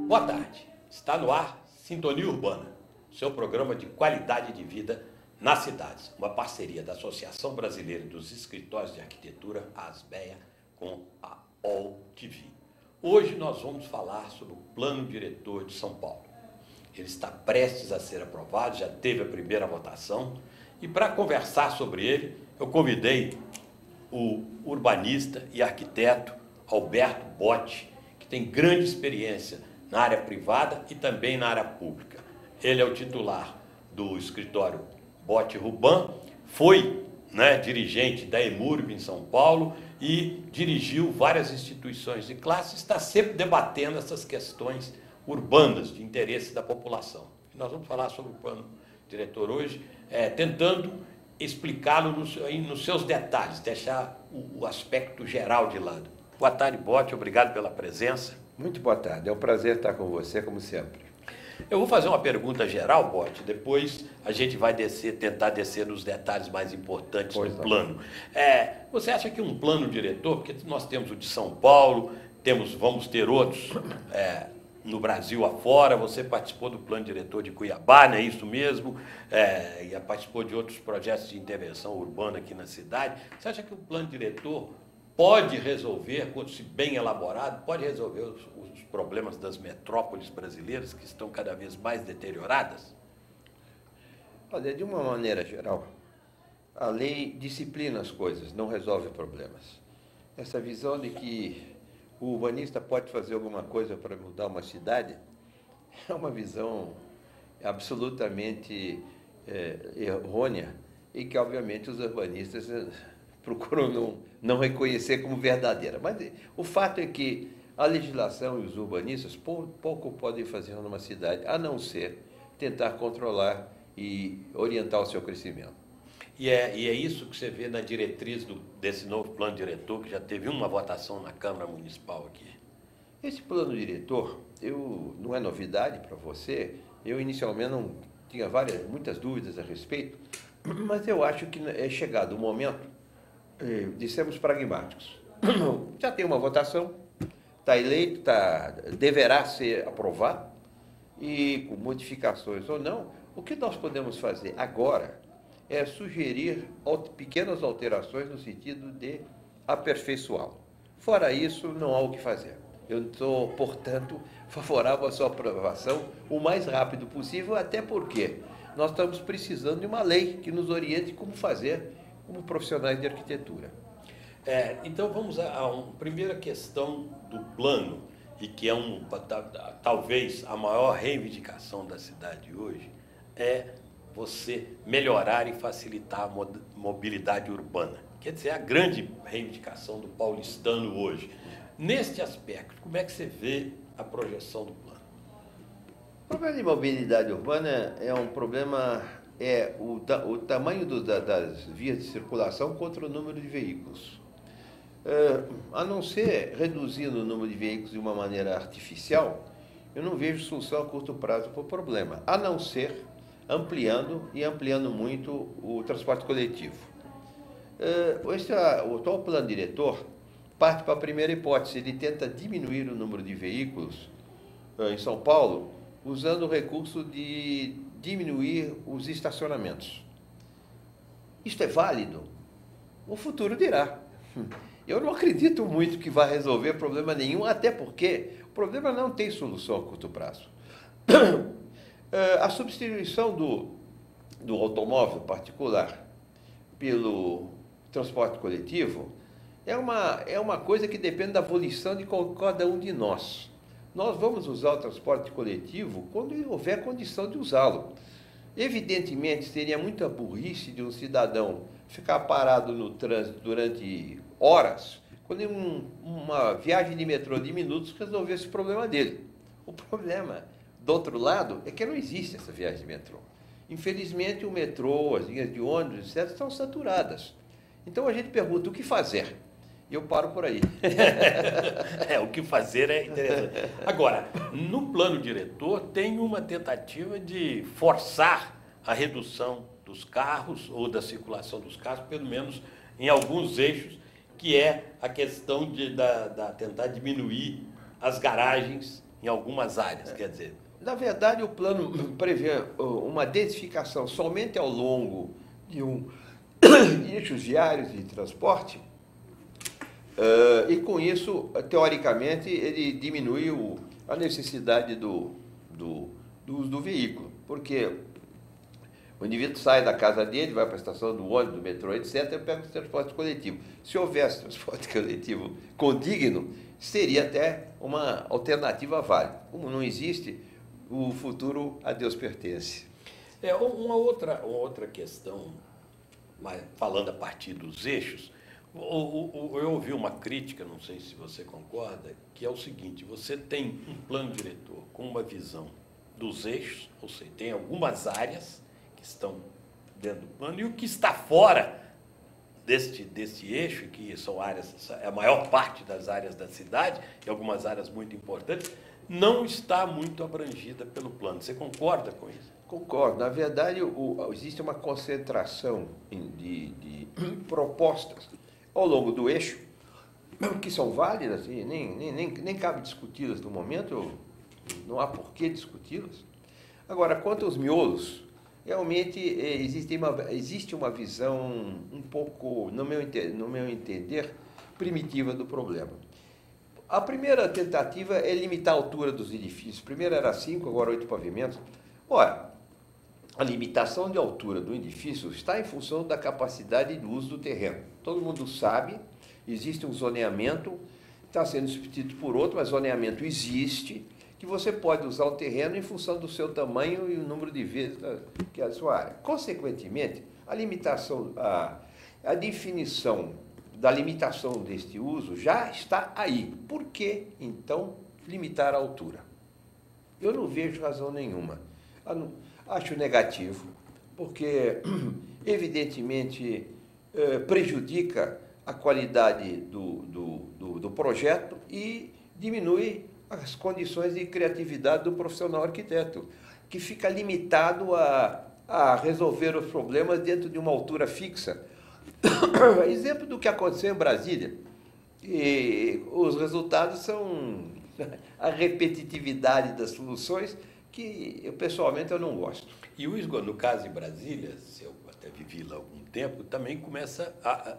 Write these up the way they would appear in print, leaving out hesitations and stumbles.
Boa tarde. Está no ar Sintonia Urbana, seu programa de qualidade de vida nas cidades, uma parceria da Associação Brasileira dos Escritórios de Arquitetura, a ASBEA, com a All TV. Hoje nós vamos falar sobre o Plano Diretor de São Paulo. Ele está prestes a ser aprovado, já teve a primeira votação, e para conversar sobre ele, eu convidei o urbanista e arquiteto Alberto Botti, que tem grande experiência na área privada e também na área pública. Ele é o titular do escritório Botti Ruban, foi dirigente da EMURB em São Paulo e dirigiu várias instituições de classe, está sempre debatendo essas questões urbanas de interesse da população. Nós vamos falar sobre o plano diretor hoje, tentando explicá-lo nos seus detalhes, deixar o aspecto geral de lado. Boa tarde, Botti, obrigado pela presença. Muito boa tarde, é um prazer estar com você, como sempre. Eu vou fazer uma pergunta geral, Botti, depois a gente vai tentar descer nos detalhes mais importantes do plano. Você acha que um plano diretor, porque nós temos o de São Paulo, vamos ter outros no Brasil afora, você participou do plano diretor de Cuiabá, não é isso mesmo? E participou de outros projetos de intervenção urbana aqui na cidade. Você acha que o plano diretor pode resolver, se bem elaborado, pode resolver os problemas das metrópoles brasileiras que estão cada vez mais deterioradas? Olha, de uma maneira geral, a lei disciplina as coisas, não resolve problemas. Essa visão de que o urbanista pode fazer alguma coisa para mudar uma cidade é uma visão absolutamente errônea e que, obviamente, os urbanistas procuram não reconhecer como verdadeira. Mas o fato é que a legislação e os urbanistas pouco podem fazer numa cidade, a não ser tentar controlar e orientar o seu crescimento. E é isso que você vê na diretriz desse novo plano diretor, que já teve uma votação na Câmara Municipal aqui. Esse plano diretor, não é novidade para você, eu inicialmente não tinha muitas dúvidas a respeito, mas eu acho que é chegado o momento de sermos pragmáticos. Já tem uma votação, está eleito, deverá ser aprovado, e com modificações ou não, o que nós podemos fazer agora é sugerir pequenas alterações no sentido de aperfeiçoá-lo. Fora isso, não há o que fazer. Eu estou, portanto, favorável à sua aprovação o mais rápido possível, até porque nós estamos precisando de uma lei que nos oriente como fazer como profissionais de arquitetura. Então vamos a uma primeira questão do plano, e que é talvez a maior reivindicação da cidade hoje, é você melhorar e facilitar a mobilidade urbana. Quer dizer, a grande reivindicação do paulistano hoje. Neste aspecto, como é que você vê a projeção do plano? O problema de mobilidade urbana é um problema, o tamanho das vias de circulação contra o número de veículos. A não ser reduzindo o número de veículos de uma maneira artificial, eu não vejo solução a curto prazo para o problema, a não ser ampliando muito o transporte coletivo. O atual plano diretor parte para a primeira hipótese, ele tenta diminuir o número de veículos em São Paulo, usando o recurso de diminuir os estacionamentos. Isto é válido? O futuro dirá. Eu não acredito muito que vai resolver problema nenhum, até porque o problema não tem solução a curto prazo. A substituição do automóvel particular pelo transporte coletivo é uma coisa que depende da volição de cada um de nós. Nós vamos usar o transporte coletivo quando houver condição de usá-lo. Evidentemente, seria muita burrice de um cidadão ficar parado no trânsito durante horas, quando uma viagem de metrô de minutos resolvesse o problema dele. O problema, do outro lado, é que não existe essa viagem de metrô. Infelizmente, o metrô, as linhas de ônibus, etc., estão saturadas. Então, a gente pergunta, o que fazer? E eu paro por aí. O que fazer é interessante. Agora, no plano diretor, tem uma tentativa de forçar a redução dos carros, ou da circulação dos carros, pelo menos em alguns eixos, que é a questão de tentar diminuir as garagens em algumas áreas, quer dizer. Na verdade, o plano prevê uma densificação somente ao longo de eixos viários de transporte, e com isso, teoricamente, ele diminui a necessidade do uso do veículo, porque o indivíduo sai da casa dele, vai para a estação do ônibus, do metrô, etc., e pega o transporte coletivo. Se houvesse transporte coletivo condigno, seria até uma alternativa válida. Como não existe, o futuro a Deus pertence. Uma outra questão, mas falando a partir dos eixos, eu ouvi uma crítica, não sei se você concorda, que é o seguinte: você tem um plano diretor com uma visão dos eixos, ou seja, tem algumas áreas que estão dentro do plano, e o que está fora desse eixo, que são áreas, a maior parte das áreas da cidade, e algumas áreas muito importantes, não está muito abrangida pelo plano. Você concorda com isso? Concordo. Na verdade, existe uma concentração de propostas ao longo do eixo, que são válidas e nem cabe discuti-las no momento, não há por que discuti-las. Agora, quanto aos miolos, realmente existe uma visão um pouco, no meu entender, primitiva do problema. A primeira tentativa é limitar a altura dos edifícios. Primeiro era 5, agora 8 pavimentos. Ora, a limitação de altura do edifício está em função da capacidade de uso do terreno. Todo mundo sabe, existe um zoneamento, está sendo substituído por outro, mas zoneamento existe, que você pode usar o terreno em função do seu tamanho e o número de vezes que é a sua área. Consequentemente, a definição da limitação deste uso já está aí. Por que, então, limitar a altura? Eu não vejo razão nenhuma. Acho negativo, porque, evidentemente, prejudica a qualidade do projeto e diminui as condições de criatividade do profissional arquiteto, que fica limitado a resolver os problemas dentro de uma altura fixa. Exemplo do que aconteceu em Brasília. E os resultados são a repetitividade das soluções, que eu, pessoalmente, eu não gosto. E no caso de Brasília, se eu até vivi lá há algum tempo, também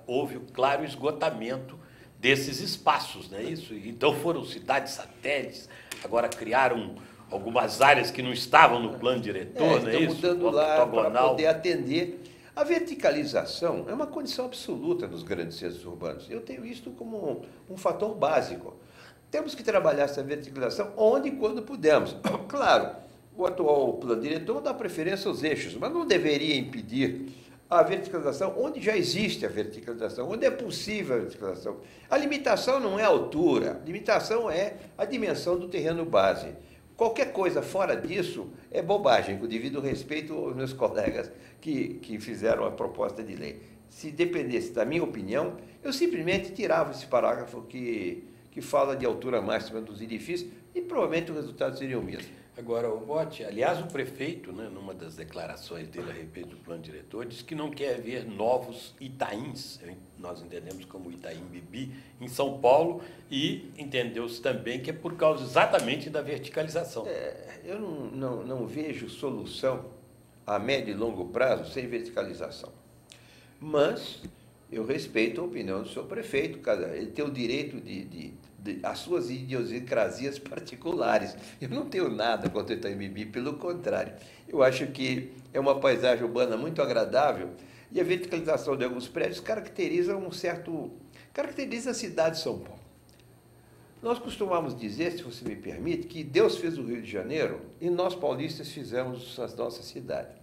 houve o claro esgotamento desses espaços, não é isso? Então foram cidades satélites, agora criaram algumas áreas que não estavam no plano diretor, não é isso? Estão mudando lá para poder atender. A verticalização é uma condição absoluta nos grandes centros urbanos. Eu tenho isto como um fator básico. Temos que trabalhar essa verticalização onde e quando pudermos. Claro, o atual plano diretor dá preferência aos eixos, mas não deveria impedir a verticalização onde já existe a verticalização, onde é possível a verticalização. A limitação não é a altura, a limitação é a dimensão do terreno base. Qualquer coisa fora disso é bobagem, com devido respeito aos meus colegas que fizeram a proposta de lei. Se dependesse da minha opinião, eu simplesmente tirava esse parágrafo que fala de altura máxima dos edifícios e provavelmente o resultado seria o mesmo. Agora, o Botti, aliás, o prefeito, né, numa das declarações dele a respeito do plano diretor, disse que não quer ver novos Itaíns, nós entendemos como Itaim Bibi, em São Paulo, e entendeu-se também que é por causa exatamente da verticalização. Eu não vejo solução a médio e longo prazo sem verticalização. Mas eu respeito a opinião do seu prefeito, ele tem o direito as suas idiosincrasias particulares. Eu não tenho nada contra o Itaim Bibi, pelo contrário. Eu acho que é uma paisagem urbana muito agradável e a verticalização de alguns prédios caracteriza a cidade de São Paulo. Nós costumamos dizer, se você me permite, que Deus fez o Rio de Janeiro e nós paulistas fizemos a nossa cidade.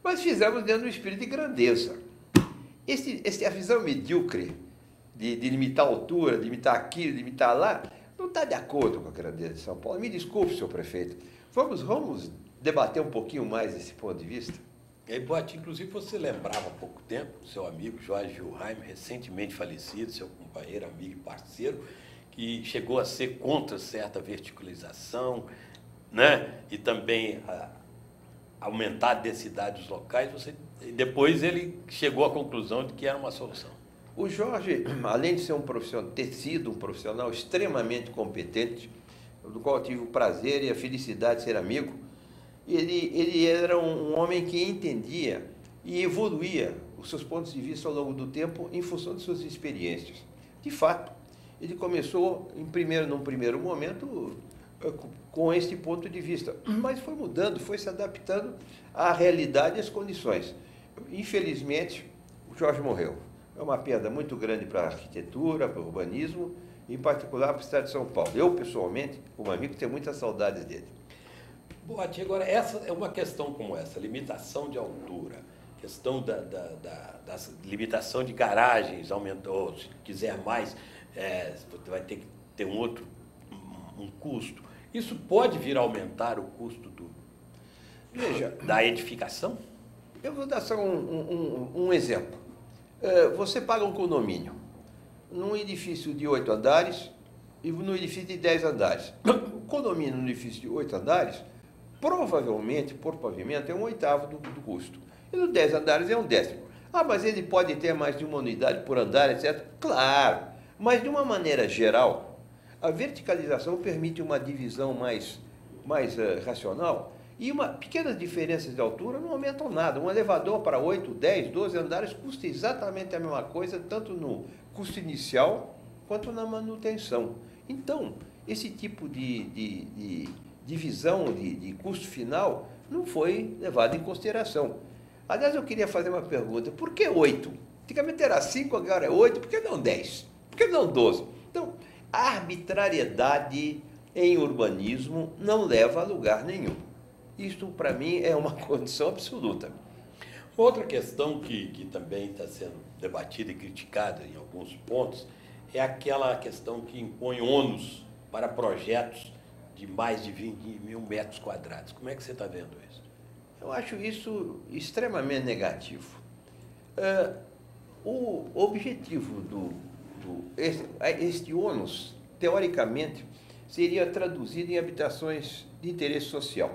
Mas fizemos dentro do espírito de grandeza. A visão medíocre de limitar a altura, limitar aqui, limitar lá, não está de acordo com a grandeza de São Paulo. Me desculpe, senhor prefeito. Vamos debater um pouquinho mais esse ponto de vista? E aí, Botti, inclusive você lembrava há pouco tempo, seu amigo Jorge Wilhelm, recentemente falecido, seu companheiro, amigo e parceiro, que chegou a ser contra certa verticalização, né? E também aumentar a densidade dos locais. Depois ele chegou à conclusão de que era uma solução. O Jorge, além de ser um profissional, ter sido um profissional extremamente competente, do qual eu tive o prazer e a felicidade de ser amigo, ele era um homem que entendia e evoluía os seus pontos de vista ao longo do tempo em função de suas experiências. De fato, ele começou num primeiro momento com este ponto de vista, mas foi mudando, foi se adaptando à realidade e às condições. Infelizmente, o Jorge morreu. É uma perda muito grande para a arquitetura, para o urbanismo, em particular para o estado de São Paulo. Eu, pessoalmente, como amigo, tenho muitas saudades dele. Boate, agora, essa é uma questão como essa, limitação de altura, questão da limitação de garagens aumentou, se quiser mais, você vai ter que ter um custo. Isso pode vir a aumentar o custo da edificação? Eu vou dar só um exemplo. Você paga um condomínio num edifício de 8 andares e num edifício de 10 andares. O condomínio no edifício de 8 andares, provavelmente, por pavimento, é 1/8 do custo. E no 10 andares é 1/10. Ah, mas ele pode ter mais de uma unidade por andar, etc. Claro, mas de uma maneira geral, a verticalização permite uma divisão mais racional e pequenas diferenças de altura não aumentam nada. Um elevador para 8, 10, 12 andares custa exatamente a mesma coisa, tanto no custo inicial quanto na manutenção. Então, esse tipo de divisão de custo final não foi levado em consideração. Aliás, eu queria fazer uma pergunta. Por que 8? Antigamente era 5, agora é 8. Por que não 10? Por que não 12? Então, a arbitrariedade em urbanismo não leva a lugar nenhum. Isto, para mim, é uma condição absoluta. Outra questão que também está sendo debatida e criticada em alguns pontos é aquela questão que impõe ônus para projetos de mais de 20 mil metros quadrados. Como é que você está vendo isso? Eu acho isso extremamente negativo. O objetivo este ônus, teoricamente, seria traduzido em habitações de interesse social.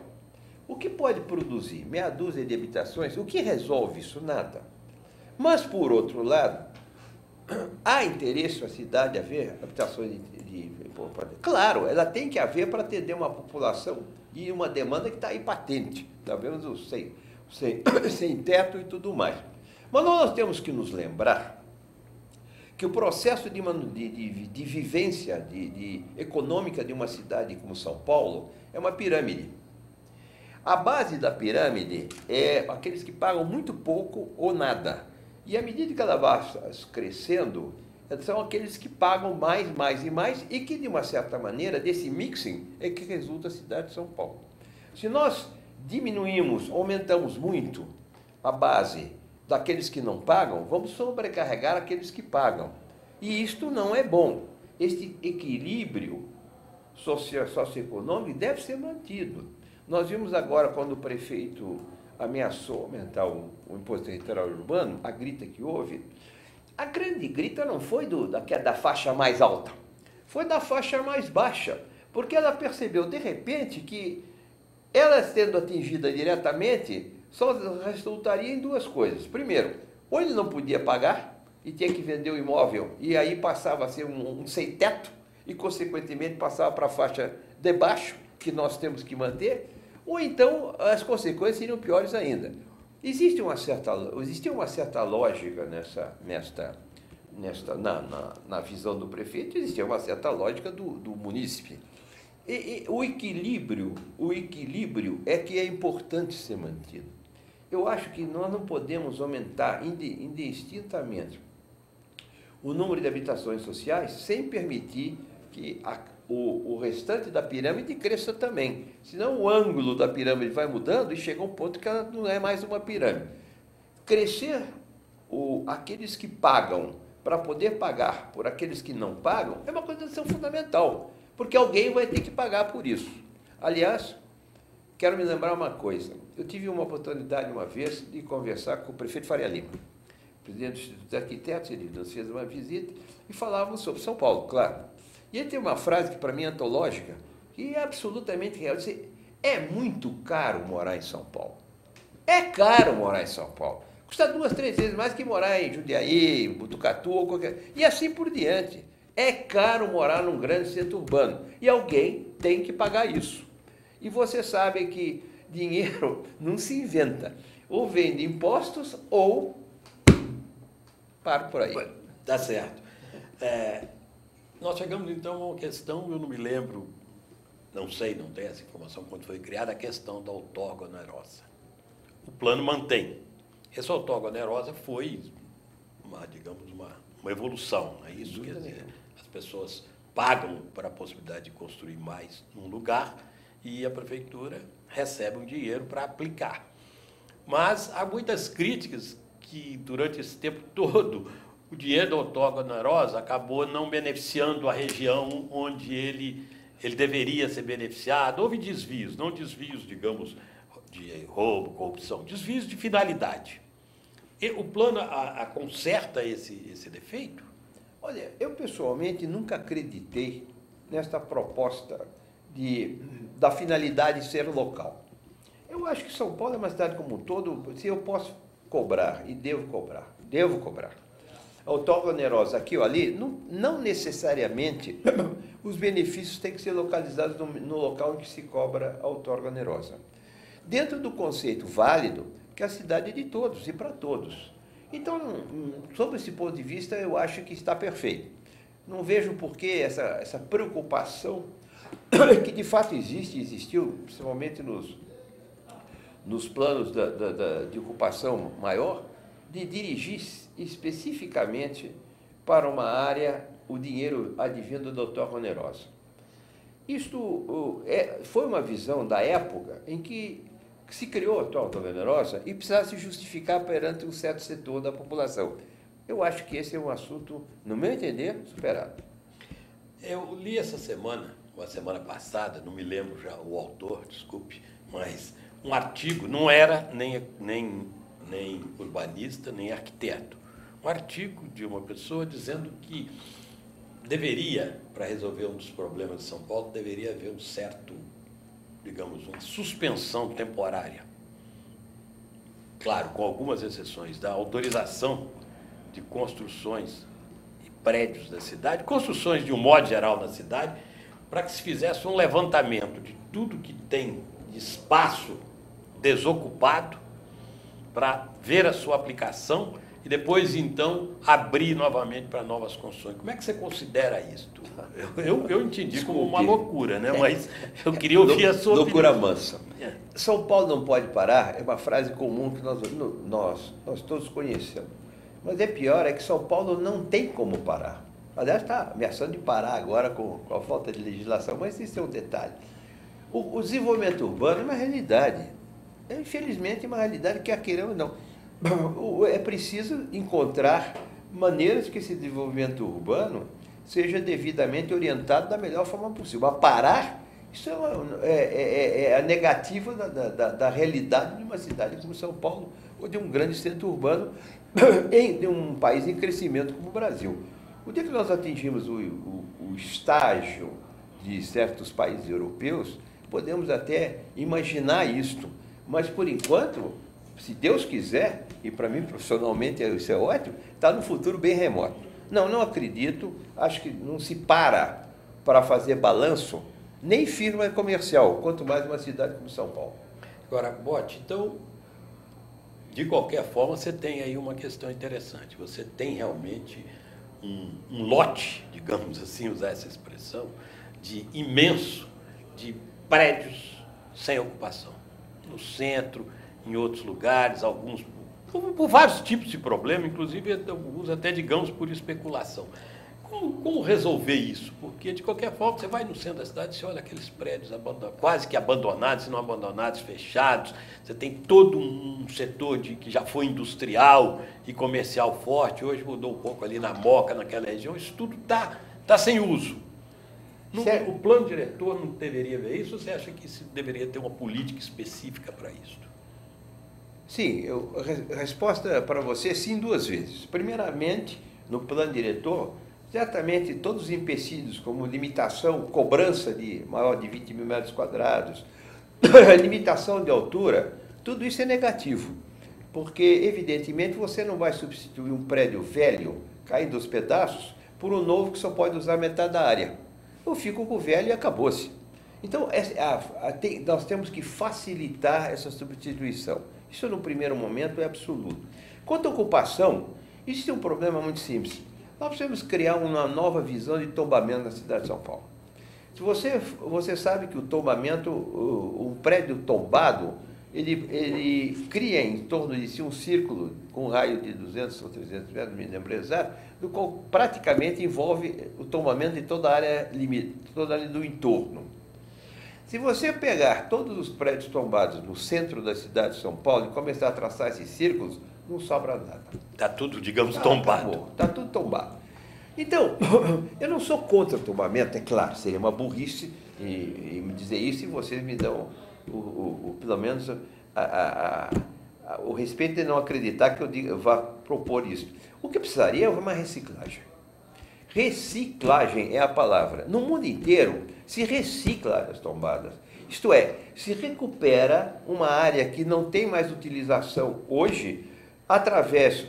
O que pode produzir meia dúzia de habitações? O que resolve isso? Nada. Mas, por outro lado, há interesse a cidade haver habitações Claro, ela tem que haver para atender uma população e uma demanda que está aí patente, tá vendo? Sem teto e tudo mais. Mas nós temos que nos lembrar que o processo de vivência econômica de uma cidade como São Paulo é uma pirâmide. A base da pirâmide é aqueles que pagam muito pouco ou nada. E à medida que ela vai crescendo, são aqueles que pagam mais e mais, e que, de uma certa maneira, desse mixing é que resulta a cidade de São Paulo. Se nós aumentamos muito a base daqueles que não pagam, vamos sobrecarregar aqueles que pagam. E isto não é bom. Este equilíbrio socioeconômico deve ser mantido. Nós vimos agora, quando o prefeito ameaçou aumentar o imposto territorial urbano, a grita que houve, a grande grita não foi da faixa mais alta, foi da faixa mais baixa, porque ela percebeu, de repente, que ela sendo atingida diretamente, só resultaria em duas coisas. Primeiro, ou ele não podia pagar e tinha que vender o imóvel, e aí passava a ser um sem teto, e, consequentemente, passava para a faixa de baixo, que nós temos que manter, ou então as consequências seriam piores ainda. Existia uma certa lógica na visão do prefeito, existia uma certa lógica do munícipe. E o equilíbrio é que é importante ser mantido. Eu acho que nós não podemos aumentar indistintamente o número de habitações sociais sem permitir que o restante da pirâmide cresça também. Senão o ângulo da pirâmide vai mudando e chega a um ponto que ela não é mais uma pirâmide. Crescer aqueles que pagam para poder pagar por aqueles que não pagam é uma condição fundamental, porque alguém vai ter que pagar por isso. Aliás, quero me lembrar uma coisa. Eu tive uma oportunidade uma vez de conversar com o prefeito Faria Lima, presidente do Instituto de Arquitetos. Ele nos fez uma visita e falávamos sobre São Paulo, claro. E ele tem uma frase que para mim é antológica, que é absolutamente real. Ele diz: é muito caro morar em São Paulo. É caro morar em São Paulo. custa 2, 3 vezes mais que morar em Jundiaí, Botucatu ou qualquer... E assim por diante. É caro morar num grande centro urbano. E alguém tem que pagar isso. E você sabe que dinheiro não se inventa. Ou vem de impostos ou... Paro por aí. Tá certo. Nós chegamos então a uma questão, eu não me lembro, não sei, não tenho essa informação quando foi criada, a questão da outorga onerosa. O plano mantém. Essa outorga onerosa foi, digamos, uma evolução, não é isso? Quer dizer, as pessoas pagam para a possibilidade de construir mais num lugar e a prefeitura recebe um dinheiro para aplicar. Mas há muitas críticas que, durante esse tempo todo, o dinheiro da outorga onerosa acabou não beneficiando a região onde ele deveria ser beneficiado. Houve desvios, não desvios, digamos, de roubo, corrupção, desvios de finalidade. E o plano conserta esse defeito? Olha, eu pessoalmente nunca acreditei nesta proposta da finalidade ser local. Eu acho que São Paulo é uma cidade como um todo, se eu posso cobrar, e devo cobrar, a outorga onerosa aqui ou ali, não necessariamente os benefícios têm que ser localizados no local em que se cobra a outorga onerosa. Dentro do conceito válido, que a cidade é de todos e para todos. Então, sob esse ponto de vista, eu acho que está perfeito. Não vejo por que essa preocupação, que de fato existiu, principalmente nos planos de ocupação maior, de dirigir especificamente para uma área o dinheiro advindo da outorga onerosa. Isto foi uma visão da época em que se criou a outorga onerosa e precisava se justificar perante um certo setor da população. Eu acho que esse é um assunto, no meu entender, superado. Eu li essa semana, uma semana passada, não me lembro já o autor, desculpe, mas um artigo, não era nem urbanista, nem arquiteto, um artigo de uma pessoa dizendo que deveria, para resolver um dos problemas de São Paulo, deveria haver um certo, digamos, uma suspensão temporária. Claro, com algumas exceções, da autorização de construções e prédios da cidade, construções de um modo geral na cidade, para que se fizesse um levantamento de tudo que tem de espaço desocupado, para ver a sua aplicação e depois, então, abrir novamente para novas construções. Como é que você considera isto? Eu entendi como uma loucura, né? Mas eu queria ouvir a sua loucura opinião. mansa. São Paulo não pode parar é uma frase comum que nós todos conhecemos. Mas pior é que São Paulo não tem como parar. Aliás, está ameaçando de parar agora com a falta de legislação, mas isso é um detalhe. O desenvolvimento urbano é uma realidade. Infelizmente, é uma realidade que, queremos ou não, é preciso encontrar maneiras que esse desenvolvimento urbano seja devidamente orientado da melhor forma possível. A parar, isso é a negativa da realidade de uma cidade como São Paulo, ou de um grande centro urbano de um país em crescimento como o Brasil. O dia que nós atingimos o estágio de certos países europeus, podemos até imaginar isto. Mas, por enquanto, se Deus quiser, e para mim profissionalmente isso é ótimo, está no futuro bem remoto. Não acredito, acho que não se para fazer balanço, nem firma comercial, quanto mais uma cidade como São Paulo. Agora, Botti, então, de qualquer forma, você tem aí uma questão interessante. Você tem realmente um lote, digamos assim, usar essa expressão, de imenso, de prédios sem ocupação. No centro, em outros lugares, alguns por vários tipos de problema, inclusive alguns até, digamos, por especulação. Como resolver isso? Porque, de qualquer forma, você vai no centro da cidade, você olha aqueles prédios quase que abandonados, se não abandonados, fechados, você tem todo um setor que já foi industrial e comercial forte, hoje mudou um pouco ali na Moca, naquela região, isso tudo está sem uso. O plano diretor não deveria ver isso, ou você acha que deveria ter uma política específica para isso? Sim, a resposta para você é sim duas vezes. Primeiramente, no plano diretor, certamente todos os empecilhos, como limitação, cobrança de maior de 20 mil metros quadrados, limitação de altura, tudo isso é negativo. Porque, evidentemente, você não vai substituir um prédio velho, caindo aos pedaços, por um novo que só pode usar metade da área. Eu fico com o velho e acabou-se. Então, nós temos que facilitar essa substituição. Isso, no primeiro momento, é absoluto. Quanto à ocupação, existe um problema muito simples. Nós precisamos criar uma nova visão de tombamento na cidade de São Paulo. Se você sabe que o tombamento, um prédio tombado, ele cria em torno de si um círculo com um raio de 200 ou 300 metros, me lembro exato, do qual praticamente envolve o tombamento de toda a área limite, toda a área do entorno. Se você pegar todos os prédios tombados no centro da cidade de São Paulo e começar a traçar esses círculos, não sobra nada. Está tudo, digamos, tombado. Está tudo tombado. Então, eu não sou contra o tombamento, é claro, seria uma burrice e me dizer isso, e vocês me dão, pelo menos, o respeito de não acreditar que eu vá propor isso. O que precisaria é uma reciclagem. Reciclagem é a palavra. No mundo inteiro, se recicla as tombadas. Isto é, se recupera uma área que não tem mais utilização hoje, através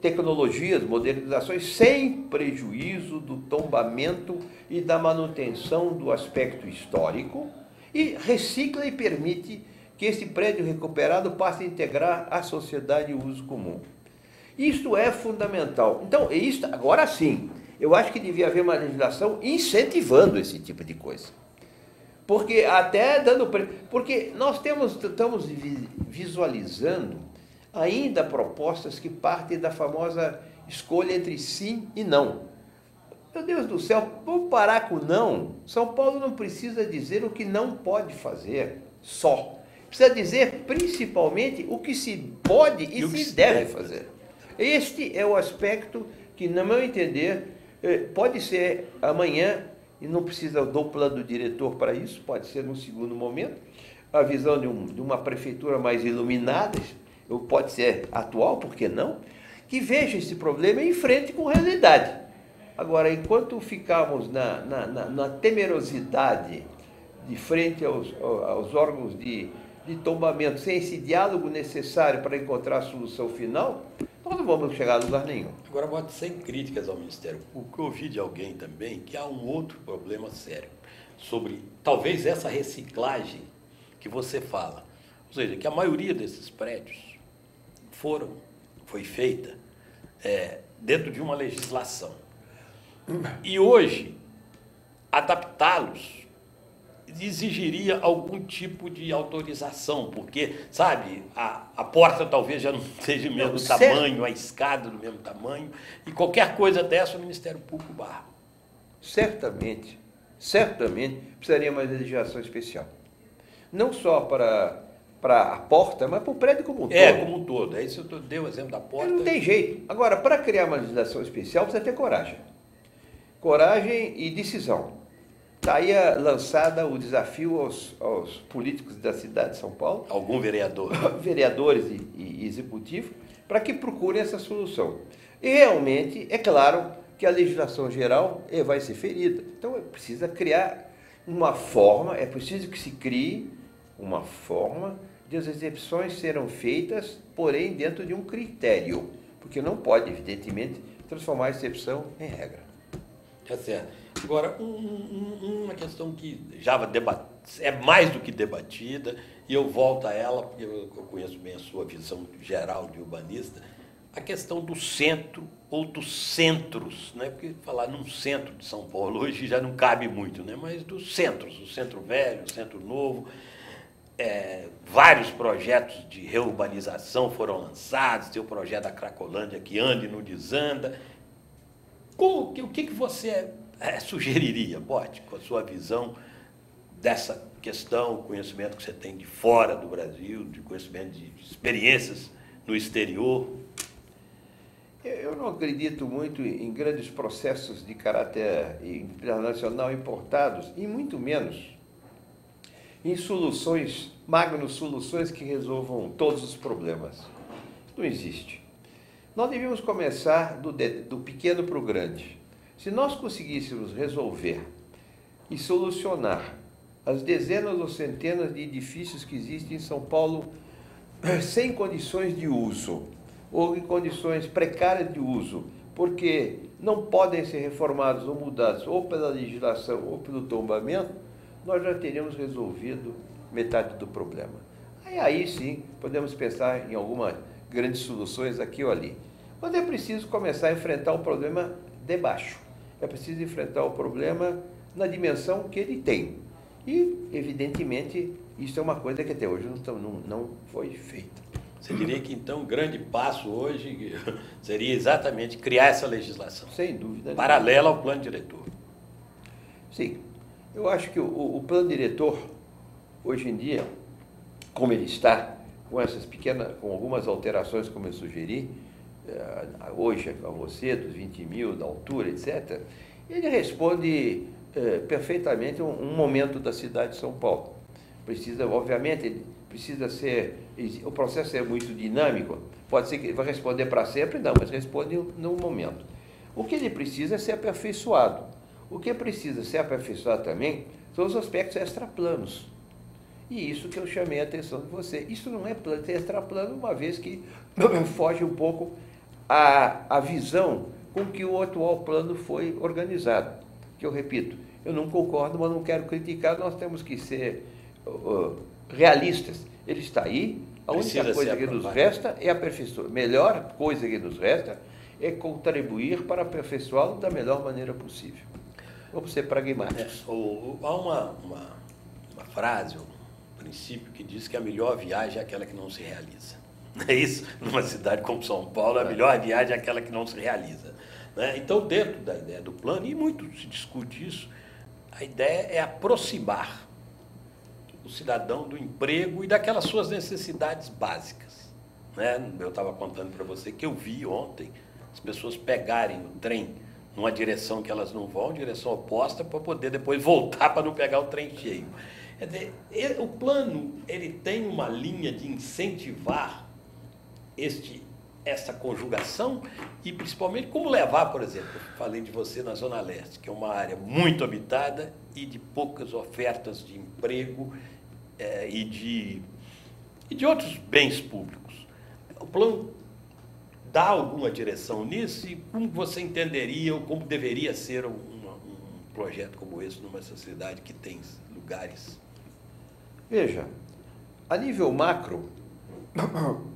tecnologias, modernizações, sem prejuízo do tombamento e da manutenção do aspecto histórico, e recicla e permite que esse prédio recuperado passe a integrar a sociedade e o uso comum. Isto é fundamental. Então, agora sim, eu acho que devia haver uma legislação incentivando esse tipo de coisa. Porque até dando... Porque nós estamos visualizando ainda propostas que partem da famosa escolha entre sim e não. Meu Deus do céu, vamos parar com o não. São Paulo não precisa dizer o que não pode fazer só. Precisa dizer principalmente o que se pode e se deve fazer. Este é o aspecto que, no meu entender, pode ser amanhã, e não precisa do plano do diretor para isso, pode ser num segundo momento, a visão de uma prefeitura mais iluminada, pode ser atual, por que não, que veja esse problema e enfrente com realidade. Agora, enquanto ficarmos na temerosidade de frente aos órgãos de tombamento, sem esse diálogo necessário para encontrar a solução final, nós não vamos chegar a lugar nenhum. Agora, pode sem críticas ao Ministério Público, eu ouvi de alguém também que há um outro problema sério sobre, talvez, essa reciclagem que você fala. Ou seja, que a maioria desses prédios foi feita dentro de uma legislação. E hoje, adaptá-los exigiria algum tipo de autorização, porque, sabe, a porta talvez já não seja do mesmo tamanho, a escada do mesmo tamanho, e qualquer coisa dessa o Ministério Público barra. Certamente precisaria mais legislação especial. Não só para a porta, mas para o prédio como um todo. Como um todo. Aí você deu o exemplo da porta. Não tem jeito. Agora, para criar uma legislação especial, precisa ter coragem. Coragem e decisão. Está aí lançada o desafio aos políticos da cidade de São Paulo. Algum vereador. Vereadores e executivo, para que procurem essa solução. E realmente, é claro que a legislação geral vai ser ferida. Então, precisa criar uma forma, é preciso que se crie uma forma de as excepções serem feitas, porém, dentro de um critério. Porque não pode, evidentemente, transformar a exceção em regra. Tá certo. Agora, uma questão que já é mais do que debatida, e eu volto a ela, porque eu conheço bem a sua visão geral de urbanista, a questão do centro ou dos centros, né? Porque falar num centro de São Paulo hoje já não cabe muito, né? Mas dos centros, o centro velho, o centro novo, vários projetos de reurbanização foram lançados, tem o projeto da Cracolândia que anda e não desanda. O que você sugeriria, Botti, com a sua visão dessa questão, o conhecimento que você tem de fora do Brasil, de conhecimento de experiências no exterior? Eu não acredito muito em grandes processos de caráter internacional importados, e muito menos em soluções, magnas soluções que resolvam todos os problemas. Não existe. Nós devíamos começar do pequeno para o grande. Se nós conseguíssemos resolver e solucionar as dezenas ou centenas de edifícios que existem em São Paulo sem condições de uso, ou em condições precárias de uso, porque não podem ser reformados ou mudados ou pela legislação ou pelo tombamento, nós já teríamos resolvido metade do problema. Aí sim, podemos pensar em algumas grandes soluções aqui ou ali. Mas é preciso começar a enfrentar o problema de baixo. É preciso enfrentar o problema na dimensão que ele tem. E, evidentemente, isso é uma coisa que até hoje não foi feita. Você diria que, então, o grande passo hoje seria exatamente criar essa legislação? Sem dúvida. Paralela ao plano diretor. Sim. Eu acho que o plano diretor, hoje em dia, como ele está, com algumas alterações, como eu sugeri, hoje a você, dos 20 mil, da altura, etc., ele responde perfeitamente um momento da cidade de São Paulo. Obviamente, ele precisa ser, o processo é muito dinâmico, pode ser que ele vai responder para sempre, não, mas responde num momento. O que ele precisa é ser aperfeiçoado. O que precisa ser aperfeiçoado também são os aspectos extraplanos. E isso que eu chamei a atenção de você. Isso não é plano extraplano, uma vez que foge um pouco a visão com que o atual plano foi organizado. Que eu repito, eu não concordo, mas não quero criticar, nós temos que ser realistas. Ele está aí, a única coisa que nos resta é aperfeiçoar. A melhor coisa que nos resta é contribuir para aperfeiçoá-lo da melhor maneira possível. Vamos ser pragmáticos. Há uma frase, princípio que diz que a melhor viagem é aquela que não se realiza. Não é isso? Numa cidade como São Paulo, a melhor viagem é aquela que não se realiza. Né? Então, dentro da ideia do plano, e muito se discute isso, a ideia é aproximar o cidadão do emprego e daquelas suas necessidades básicas. Né? Eu estava contando para você que eu vi ontem as pessoas pegarem o trem numa direção que elas não vão, direção oposta, para poder depois voltar para não pegar o trem cheio. Quer dizer, o plano ele tem uma linha de incentivar essa conjugação e, principalmente, como levar, por exemplo, eu falei de você na Zona Leste, que é uma área muito habitada e de poucas ofertas de emprego e de outros bens públicos. O plano dá alguma direção nisso e como você entenderia ou como deveria ser um projeto como esse numa sociedade que tem lugares? Veja, a nível macro,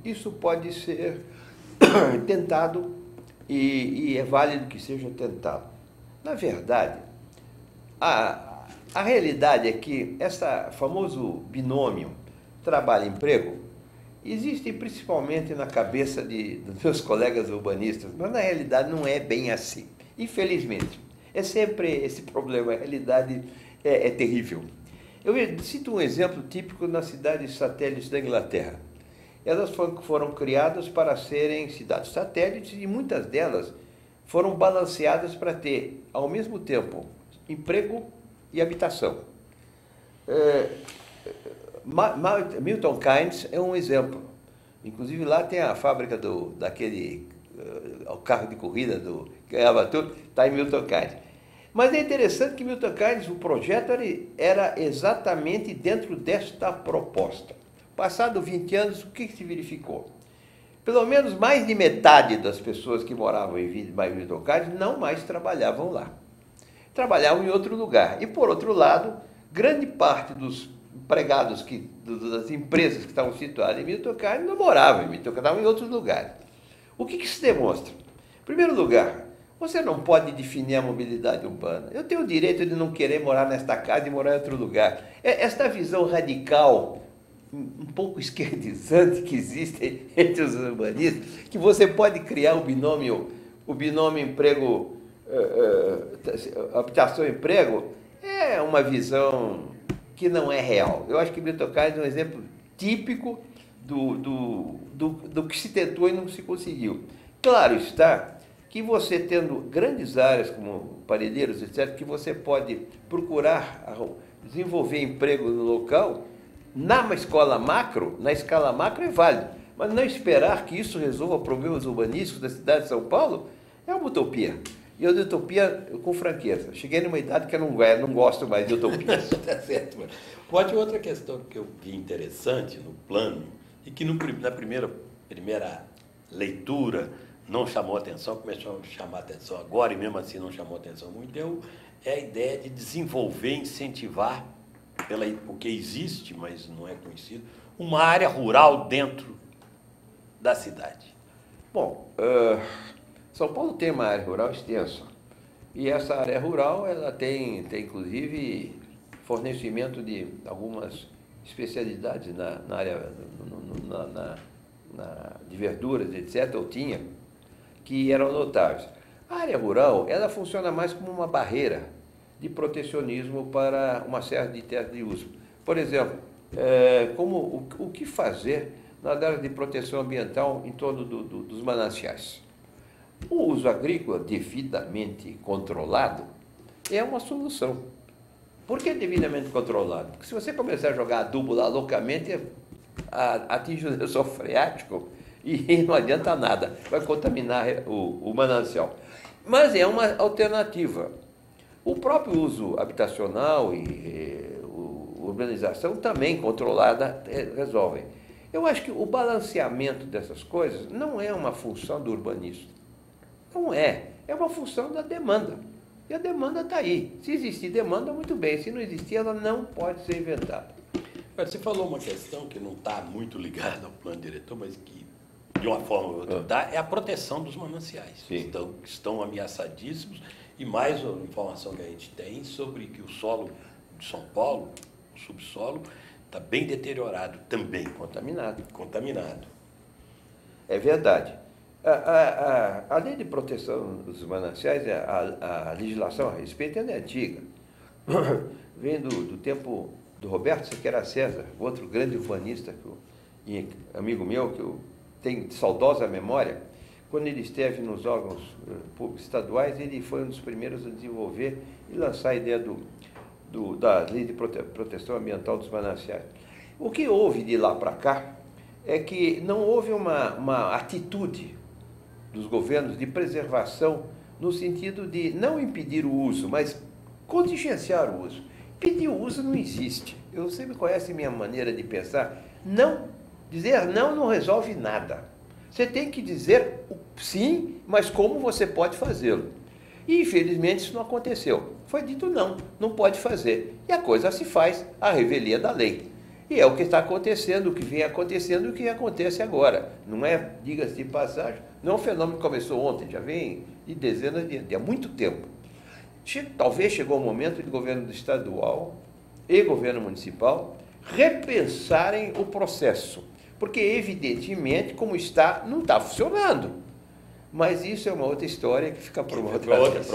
isso pode ser tentado e é válido que seja tentado. Na verdade, a realidade é que esse famoso binômio trabalho-emprego existe principalmente na cabeça dos meus colegas urbanistas, mas na realidade não é bem assim. Infelizmente, é sempre esse problema, a realidade é terrível. Eu cito um exemplo típico nas cidades satélites da Inglaterra. Elas foram criadas para serem cidades satélites e muitas delas foram balanceadas para ter, ao mesmo tempo, emprego e habitação. Milton Keynes é um exemplo. Inclusive lá tem a fábrica daquele o carro de corrida que ganhava tudo, está em Milton Keynes. Mas é interessante que Milton Keynes, o projeto era exatamente dentro desta proposta. Passado 20 anos, o que se verificou? Pelo menos mais de metade das pessoas que moravam em Milton Keynes não mais trabalhavam lá. Trabalhavam em outro lugar. E, por outro lado, grande parte dos empregados, das empresas que estavam situadas em Milton Keynes não moravam em Milton Keynes, estavam em outros lugares. O que se demonstra? Em primeiro lugar, você não pode definir a mobilidade urbana. Eu tenho o direito de não querer morar nesta casa e morar em outro lugar. Esta visão radical, um pouco esquerdizante que existe entre os urbanistas, que você pode criar o binômio emprego, habitação-emprego, é uma visão que não é real. Eu acho que Milton Keynes é um exemplo típico do que se tentou e não se conseguiu. Claro está que você tendo grandes áreas como Parelheiros, etc., que você pode procurar desenvolver emprego no local, na escala macro é válido, mas não esperar que isso resolva problemas urbanísticos da cidade de São Paulo é uma utopia. E eu de utopia, com franqueza, cheguei numa idade que eu não gosto mais de utopias. Tá certo, mano. Pode outra questão que eu vi interessante no plano, E que na primeira leitura não chamou atenção, começou a chamar atenção agora, e mesmo assim não chamou atenção muito, é a ideia de desenvolver, incentivar, porque existe, mas não é conhecido, uma área rural dentro da cidade. Bom, São Paulo tem uma área rural extensa. E essa área rural, ela tem inclusive fornecimento de algumas especialidades na área de verduras, etc., eu tinha, que eram notáveis. A área rural, ela funciona mais como uma barreira de protecionismo para uma série de terras de uso. Por exemplo, o que fazer na área de proteção ambiental em torno dos mananciais? O uso agrícola devidamente controlado é uma solução. Por que devidamente controlado? Porque se você começar a jogar adubo lá loucamente, atinge o lençol freático e não adianta nada, vai contaminar o manancial. Mas é uma alternativa. O próprio uso habitacional e urbanização também controlada resolvem. Eu acho que o balanceamento dessas coisas não é uma função do urbanista. Não é. É uma função da demanda. E a demanda está aí. Se existir demanda, muito bem. Se não existir, ela não pode ser inventada. Você falou uma questão que não está muito ligada ao plano diretor, mas que, de uma forma ou outra, dá, é a proteção dos mananciais. Que estão ameaçadíssimos. E mais uma informação que a gente tem sobre que o solo de São Paulo, o subsolo, está bem deteriorado também. Contaminado. É verdade. A lei de proteção dos mananciais, a legislação a respeito, ela é antiga. Vem do tempo do Roberto Sequeira César, outro grande urbanista, amigo meu, que eu tenho saudosa memória. Quando ele esteve nos órgãos públicos estaduais, ele foi um dos primeiros a desenvolver e lançar a ideia da lei de proteção ambiental dos mananciais. O que houve de lá para cá é que não houve uma atitude dos governos de preservação no sentido de não impedir o uso, mas contingenciar o uso. Impedir o uso não existe. Você me conhece minha maneira de pensar. Dizer não resolve nada. Você tem que dizer sim, mas como você pode fazê-lo. E, infelizmente, isso não aconteceu. Foi dito não pode fazer. E a coisa se faz à revelia da lei. E é o que está acontecendo, o que vem acontecendo e o que acontece agora. Não é, diga-se de passagem, não é um fenômeno que começou ontem, já vem de dezenas de anos, há muito tempo. Talvez chegou o momento de governo estadual e governo municipal repensarem o processo. Porque, evidentemente, como está, não está funcionando. Mas isso é uma outra história que fica para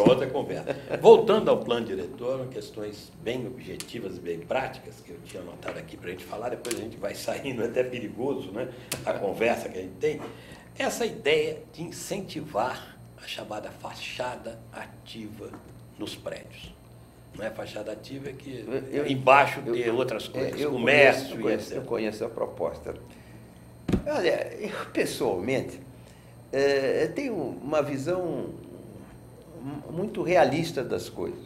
outra conversa. Voltando ao plano diretor, questões bem objetivas e bem práticas, que eu tinha anotado aqui para a gente falar, depois a gente vai saindo, é até perigoso, né? A conversa que a gente tem. Essa ideia de incentivar a chamada fachada ativa nos prédios. Não é fachada ativa, é que embaixo tem outras coisas, comércio e etc. Eu conheço a proposta. Olha, eu pessoalmente tenho uma visão muito realista das coisas.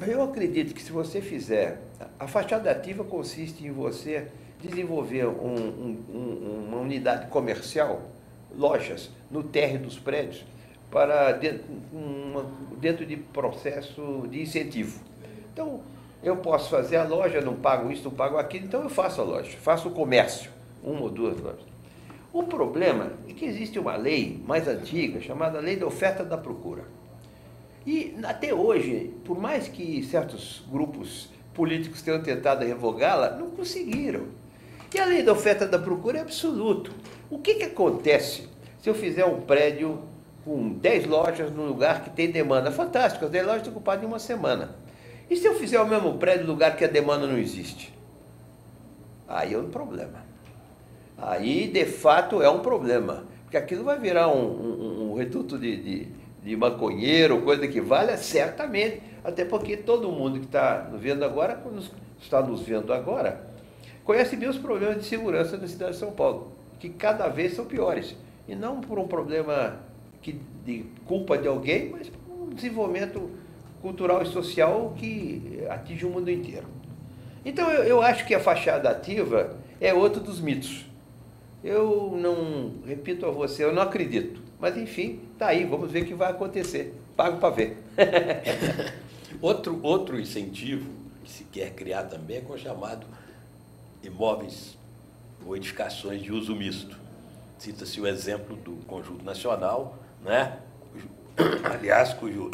Eu acredito que se você fizer... A fachada ativa consiste em você desenvolver uma unidade comercial, lojas, no térreo dos prédios, dentro de processo de incentivo. Então, eu posso fazer a loja, não pago isso, não pago aquilo, então eu faço a loja, faço o comércio, uma ou duas lojas. O problema é que existe uma lei mais antiga, chamada Lei da Oferta e da Procura. E até hoje, por mais que certos grupos políticos tenham tentado revogá-la, não conseguiram. E a Lei da Oferta e da Procura é absoluto. O que acontece se eu fizer um prédio com 10 lojas num lugar que tem demanda? Fantástico, as 10 lojas estão ocupadas em uma semana. E se eu fizer o mesmo prédio no lugar que a demanda não existe? Aí é um problema. Aí, de fato, é um problema. Porque aquilo vai virar um reduto de maconheiro, coisa que valha, certamente. Até porque todo mundo que está nos vendo agora, conhece bem os problemas de segurança da cidade de São Paulo, que cada vez são piores. E não por um problema de culpa de alguém, mas por um desenvolvimento cultural e social que atinge o mundo inteiro. Então, eu acho que a fachada ativa é outro dos mitos. Eu não, repito a você, eu não acredito. Mas, enfim, tá aí, vamos ver o que vai acontecer. Pago para ver. Outro incentivo que se quer criar também é com o chamado imóveis ou edificações de uso misto. Cita-se o exemplo do Conjunto Nacional, né? Aliás, cujo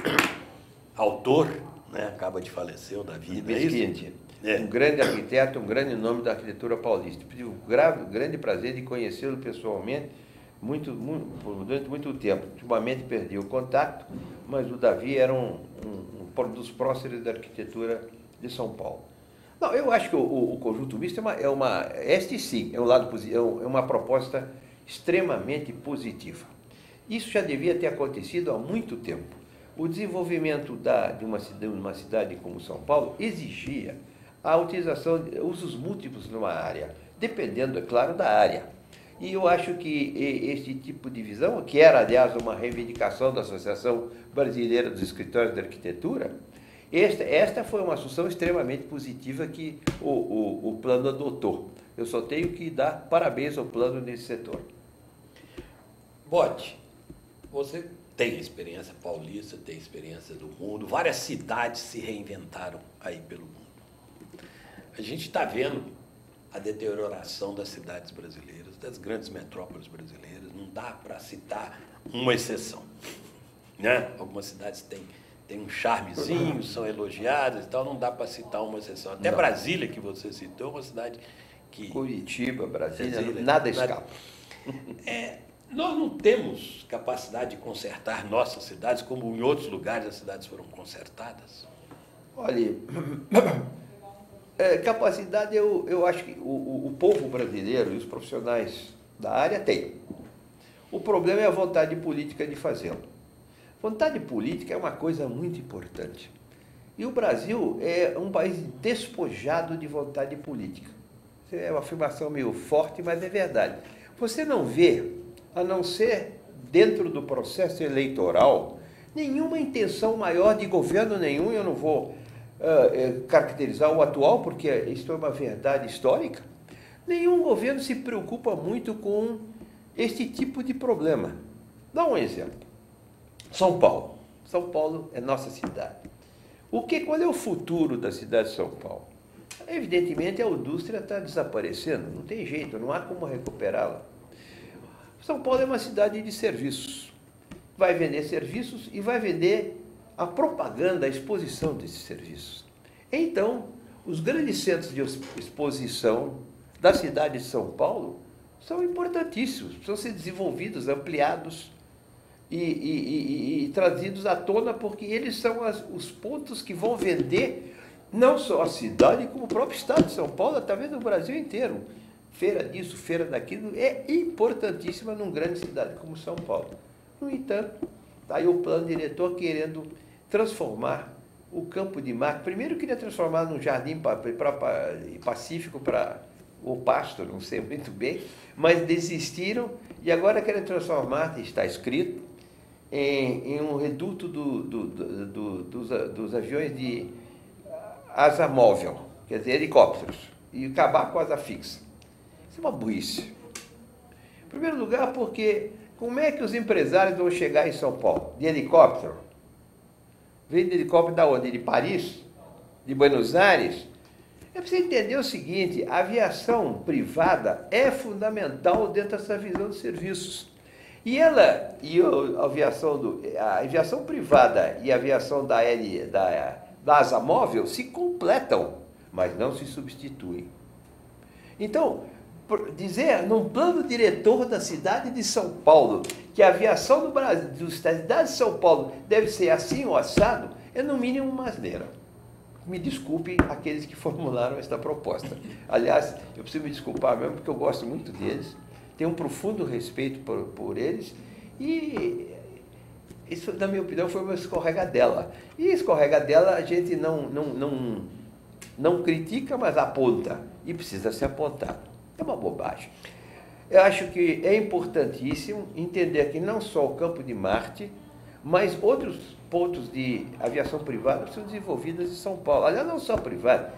autor, né, acaba de falecer, o Davi Mesquinde, um grande arquiteto, um grande nome da arquitetura paulista. Tive o grande prazer de conhecê-lo pessoalmente durante muito tempo. Ultimamente perdi o contato, mas o Davi era um dos próceres da arquitetura de São Paulo. Não, eu acho que o conjunto misto este sim, é uma proposta extremamente positiva. Isso já devia ter acontecido há muito tempo. O desenvolvimento de uma cidade como São Paulo exigia a utilização de usos múltiplos numa área, dependendo, é claro, da área. E eu acho que este tipo de visão, que era, aliás, uma reivindicação da Associação Brasileira dos Escritórios de Arquitetura, esta foi uma solução extremamente positiva que o plano adotou. Eu só tenho que dar parabéns ao plano nesse setor. Bode, você tem experiência paulista, tem experiência do mundo, várias cidades se reinventaram aí pelo mundo. A gente está vendo a deterioração das cidades brasileiras, das grandes metrópoles brasileiras, não dá para citar uma exceção, né? Algumas cidades têm um charmezinho, são elogiadas e tal, não dá para citar uma exceção. Até não. Brasília, que você citou, é uma cidade que... Curitiba, Brasília, nada escapa. Nós não temos capacidade de consertar nossas cidades, como em outros lugares as cidades foram consertadas? Olha, capacidade eu acho que o povo brasileiro e os profissionais da área têm. O problema é a vontade política de fazê-lo. Vontade política é uma coisa muito importante. E o Brasil é um país despojado de vontade política. É uma afirmação meio forte, mas é verdade. Você não vê, a não ser dentro do processo eleitoral, nenhuma intenção maior de governo nenhum. Eu não vou caracterizar o atual, porque isso é uma verdade histórica. Nenhum governo se preocupa muito com este tipo de problema. Dá um exemplo. São Paulo. São Paulo é nossa cidade. Qual é o futuro da cidade de São Paulo? Evidentemente, a indústria está desaparecendo, não tem jeito, não há como recuperá-la. São Paulo é uma cidade de serviços. Vai vender serviços e vai vender a propaganda, a exposição desses serviços. Então, os grandes centros de exposição da cidade de São Paulo são importantíssimos, precisam ser desenvolvidos, ampliados e trazidos à tona, porque eles são os pontos que vão vender não só a cidade, como o próprio estado de São Paulo, talvez no Brasil inteiro. Feira disso, feira daquilo, é importantíssima numa grande cidade como São Paulo. No entanto, está aí o plano diretor querendo transformar o Campo de Marte. Primeiro queria transformar num jardim pacífico para o pasto, não sei muito bem, mas desistiram e agora querem transformar, está escrito, em um reduto dos aviões de asa móvel, quer dizer, helicópteros, e acabar com a asa fixa. Isso é uma burrice. Em primeiro lugar, porque como é que os empresários vão chegar em São Paulo? De helicóptero? Vem de helicóptero da onde? De Paris? De Buenos Aires? É preciso entender o seguinte, a aviação privada é fundamental dentro dessa visão de serviços. E a aviação privada e a aviação da asa móvel se completam, mas não se substituem. Então, dizer num plano diretor da cidade de São Paulo que a aviação do Brasil, da cidade de São Paulo deve ser assim ou assado, é no mínimo uma asneira. Me desculpem aqueles que formularam esta proposta. Aliás, eu preciso me desculpar mesmo, porque eu gosto muito deles, tenho um profundo respeito por eles, e isso, na minha opinião, foi uma escorregadela. E escorregadela a gente não critica, mas aponta, e precisa ser apontado. É uma bobagem. Eu acho que é importantíssimo entender que não só o Campo de Marte, mas outros pontos de aviação privada são desenvolvidos em São Paulo. Aliás, não só privada,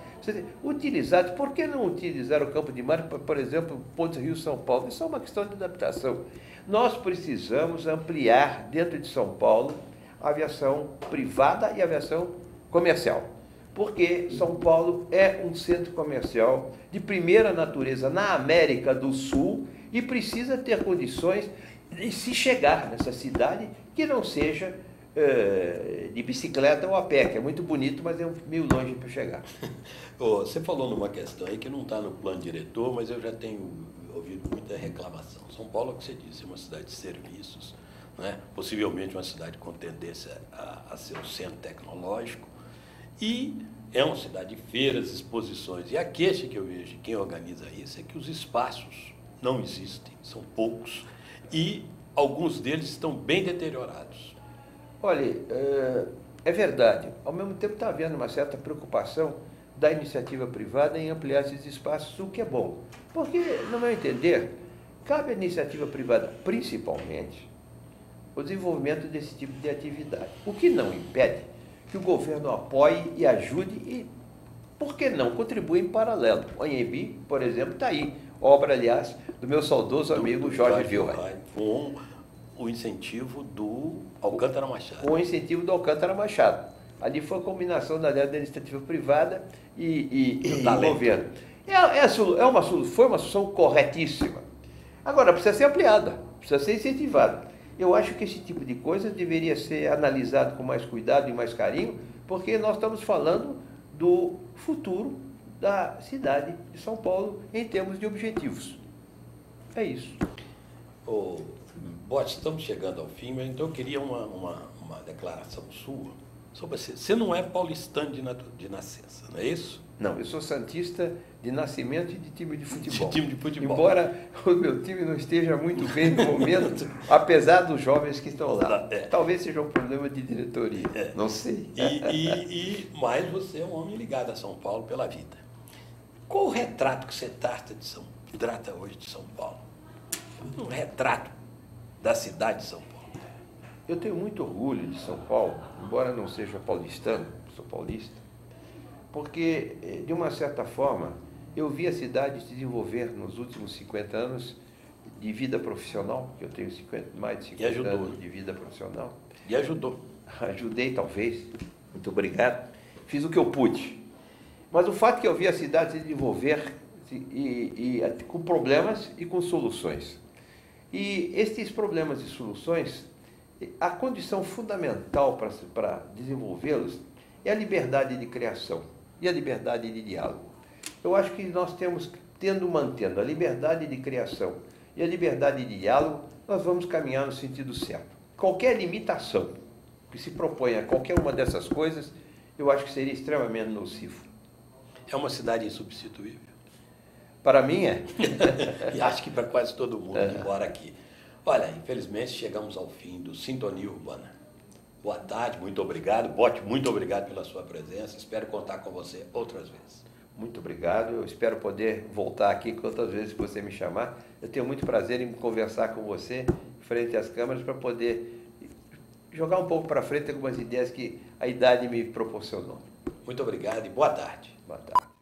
Utilizados, por que não utilizar o Campo de Marte, por exemplo, Pontes Rio-São Paulo? Isso é uma questão de adaptação. Nós precisamos ampliar dentro de São Paulo a aviação privada e a aviação comercial. Porque São Paulo é um centro comercial de primeira natureza na América do Sul e precisa ter condições de se chegar nessa cidade que não seja de bicicleta ou a pé, que é muito bonito, mas é meio longe para chegar. Você falou numa questão aí que não está no plano diretor, mas eu já tenho ouvido muita reclamação. São Paulo, é o que você disse, é uma cidade de serviços, né? Possivelmente uma cidade com tendência a ser um centro tecnológico, e é uma cidade de feiras, exposições. E a queixa que eu vejo de quem organiza isso é que os espaços não existem, são poucos, e alguns deles estão bem deteriorados. Olha, é verdade. Ao mesmo tempo está havendo uma certa preocupação da iniciativa privada em ampliar esses espaços, o que é bom. Porque, no meu entender, cabe à iniciativa privada, principalmente, o desenvolvimento desse tipo de atividade. O que não impede que o governo apoie e ajude e, por que não, contribua em paralelo. O Anhembi, por exemplo, está aí. Obra, aliás, do meu saudoso amigo Jorge Wilhelm. Com o incentivo do Alcântara Machado. Com o incentivo do Alcântara Machado. Ali foi a combinação da iniciativa privada e governo. Foi uma solução corretíssima. Agora, precisa ser ampliada, precisa ser incentivada. Eu acho que esse tipo de coisa deveria ser analisado com mais cuidado e mais carinho, porque nós estamos falando do futuro da cidade de São Paulo em termos de objetivos. É isso. Bote, estamos chegando ao fim, mas então eu queria uma declaração sua sobre você. Você não é paulistano de nascença, não é isso? Não, eu sou santista de nascimento e de time de futebol. De time de futebol. Embora o meu time não esteja muito bem no momento, apesar dos jovens que estão lá. Talvez seja um problema de diretoria, não sei. Mas você é um homem ligado a São Paulo pela vida. Qual o retrato que você trata hoje de São Paulo? Um retrato da cidade de São Paulo. Eu tenho muito orgulho de São Paulo, embora não seja paulistano, sou paulista, porque, de uma certa forma, eu vi a cidade se desenvolver nos últimos 50 anos de vida profissional, que eu tenho mais de 50 anos de vida profissional. E ajudou. Ajudei, talvez. Muito obrigado. Fiz o que eu pude. Mas o fato é que eu vi a cidade se desenvolver com problemas e com soluções. E estes problemas e soluções, a condição fundamental para desenvolvê-los é a liberdade de criação e a liberdade de diálogo. Eu acho que nós mantendo a liberdade de criação e a liberdade de diálogo, nós vamos caminhar no sentido certo. Qualquer limitação que se proponha a qualquer uma dessas coisas, eu acho que seria extremamente nocivo. É uma cidade insubstituível? Para mim é. E acho que para quase todo mundo que mora aqui. Olha, infelizmente chegamos ao fim do Sintonia Urbana. Boa tarde, muito obrigado. Bote, muito obrigado pela sua presença. Espero contar com você outras vezes. Muito obrigado. Eu espero poder voltar aqui quantas vezes que você me chamar. Eu tenho muito prazer em conversar com você frente às câmeras para poder jogar um pouco para frente algumas ideias que a idade me proporcionou. Muito obrigado e boa tarde. Boa tarde.